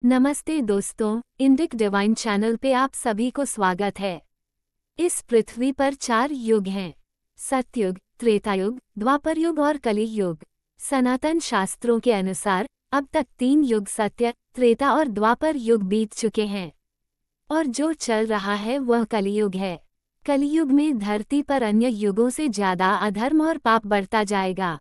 नमस्ते दोस्तों, Indic divine channel पे आप सभी को स्वागत है। इस पृथ्वी पर 4 युग हैं: सतयुग, त्रेतायुग, द्वापरयुग और कलियुग। सनातन शास्त्रों के अनुसार अब तक 3 युग सत्य, त्रेता और द्वापर युग बीत चुके हैं और जो चल रहा है वह कलियुग है। कलियुग में धरती पर अन्य युगों से ज्यादा अधर्म और पाप बढ़ता जाएगा।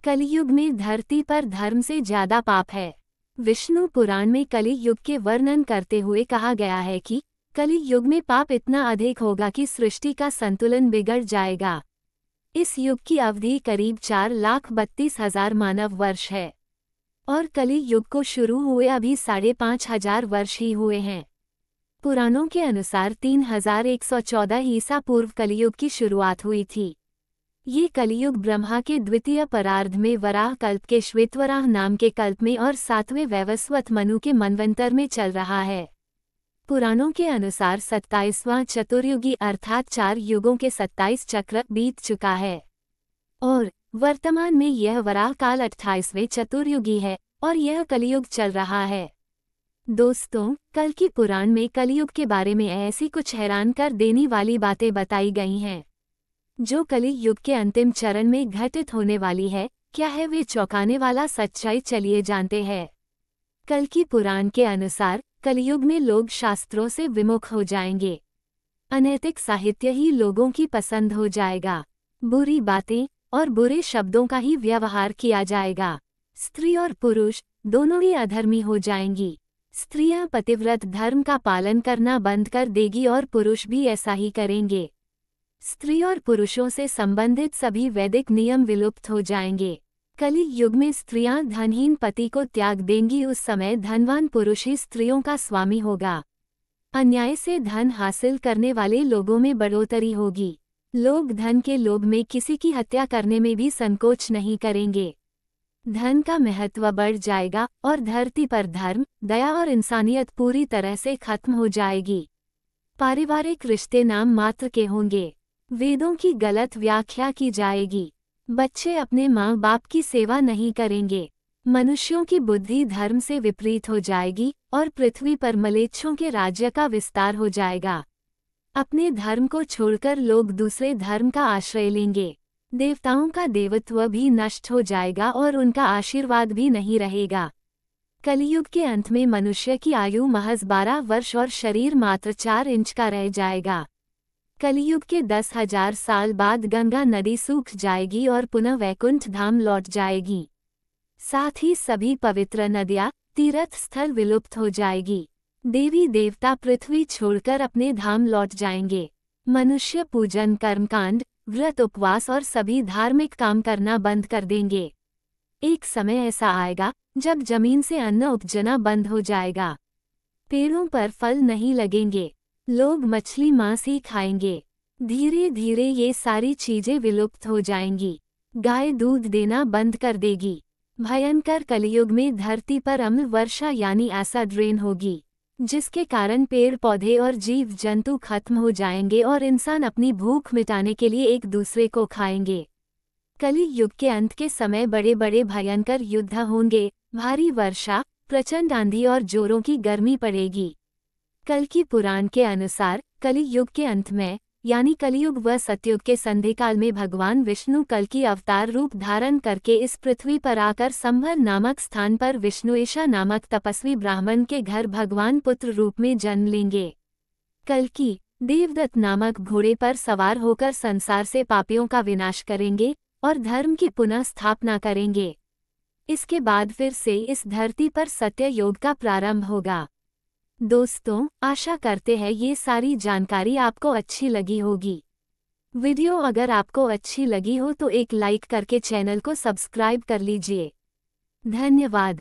कलियुग में धरती पर धर्म से ज्यादा पाप है। विष्णु पुराण में कलि युग के वर्णन करते हुए कहा गया है कि कलि युग में पाप इतना अधिक होगा कि सृष्टि का संतुलन बिगड़ जाएगा। इस युग की अवधि करीब 4,32,000 मानव वर्ष है और कलि युग को शुरू हुए अभी 5,500 वर्ष ही हुए हैं। पुराणों के अनुसार 3,114 ईसा पूर्व कलियुग की शुरुआत हुई थी। ये कलियुग ब्रह्मा के द्वितीय परार्ध में वराह कल्प के श्वेतवराह नाम के कल्प में और 7वें वैवस्वत मनु के मनवंतर में चल रहा है। पुराणों के अनुसार 27वां चतुर्युगी अर्थात 4 युगों के 27 चक्र बीत चुका है और वर्तमान में यह वराह काल 28वें चतुर्युगी है और यह कलियुग चल रहा है। दोस्तों, कल की पुराण में कलियुग के बारे में ऐसी कुछ हैरान कर देने वाली बातें बताई गई हैं जो कलि युग के अंतिम चरण में घटित होने वाली है। क्या है वे चौंकाने वाला सच्चाई, चलिए जानते हैं। कल की पुराण के अनुसार कलियुग में लोग शास्त्रों से विमुख हो जाएंगे। अनैतिक साहित्य ही लोगों की पसंद हो जाएगा। बुरी बातें और बुरे शब्दों का ही व्यवहार किया जाएगा। स्त्री और पुरुष दोनों ही अधर्मी हो जाएंगी। स्त्रियां पतिव्रत धर्म का पालन करना बंद कर देगी और पुरुष भी ऐसा ही करेंगे। स्त्री और पुरुषों से संबंधित सभी वैदिक नियम विलुप्त हो जाएंगे। कलि युग में स्त्रियां धनहीन पति को त्याग देंगी। उस समय धनवान पुरुष ही स्त्रियों का स्वामी होगा। अन्याय से धन हासिल करने वाले लोगों में बढ़ोतरी होगी। लोग धन के लोभ में किसी की हत्या करने में भी संकोच नहीं करेंगे। धन का महत्व बढ़ जाएगा और धरती पर धर्म, दया और इंसानियत पूरी तरह से खत्म हो जाएगी। पारिवारिक रिश्ते नाम मात्र के होंगे। वेदों की गलत व्याख्या की जाएगी। बच्चे अपने माँ बाप की सेवा नहीं करेंगे। मनुष्यों की बुद्धि धर्म से विपरीत हो जाएगी और पृथ्वी पर मलेच्छों के राज्य का विस्तार हो जाएगा। अपने धर्म को छोड़कर लोग दूसरे धर्म का आश्रय लेंगे। देवताओं का देवत्व भी नष्ट हो जाएगा और उनका आशीर्वाद भी नहीं रहेगा। कलियुग के अंत में मनुष्य की आयु महज 12 वर्ष और शरीर मात्र 4 इंच का रह जाएगा। कलियुग के 10,000 साल बाद गंगा नदी सूख जाएगी और पुनः वैकुंठ धाम लौट जाएगी। साथ ही सभी पवित्र नदियां, तीर्थ स्थल विलुप्त हो जाएगी। देवी देवता पृथ्वी छोड़कर अपने धाम लौट जाएंगे। मनुष्य पूजन, कर्मकांड, व्रत, उपवास और सभी धार्मिक काम करना बंद कर देंगे। एक समय ऐसा आएगा जब जमीन से अन्न उपजना बंद हो जाएगा। पेड़ों पर फल नहीं लगेंगे। लोग मछली मांस ही खाएंगे। धीरे धीरे ये सारी चीजें विलुप्त हो जाएंगी। गाय दूध देना बंद कर देगी। भयंकर कलियुग में धरती पर अम्ल वर्षा यानी एसिड रेन होगी, जिसके कारण पेड़ पौधे और जीव जंतु खत्म हो जाएंगे और इंसान अपनी भूख मिटाने के लिए एक दूसरे को खाएंगे। कलि युग के अंत के समय बड़े बड़े भयंकर युद्ध होंगे। भारी वर्षा, प्रचंड आंधी और जोरों की गर्मी पड़ेगी। कल की पुराण के अनुसार कलि युग के अंत में यानी कलियुग व सतयुग के संधिकाल में भगवान विष्णु कल की अवतार रूप धारण करके इस पृथ्वी पर आकर संभर नामक स्थान पर विष्णुएशा नामक तपस्वी ब्राह्मण के घर भगवान पुत्र रूप में जन्म लेंगे। कल की देवदत्त नामक घोड़े पर सवार होकर संसार से पापियों का विनाश करेंगे और धर्म की पुनः स्थापना करेंगे। इसके बाद फिर से इस धरती पर सत्य युग का प्रारंभ होगा। दोस्तों, आशा करते हैं ये सारी जानकारी आपको अच्छी लगी होगी। वीडियो अगर आपको अच्छी लगी हो तो एक लाइक करके चैनल को सब्सक्राइब कर लीजिए। धन्यवाद।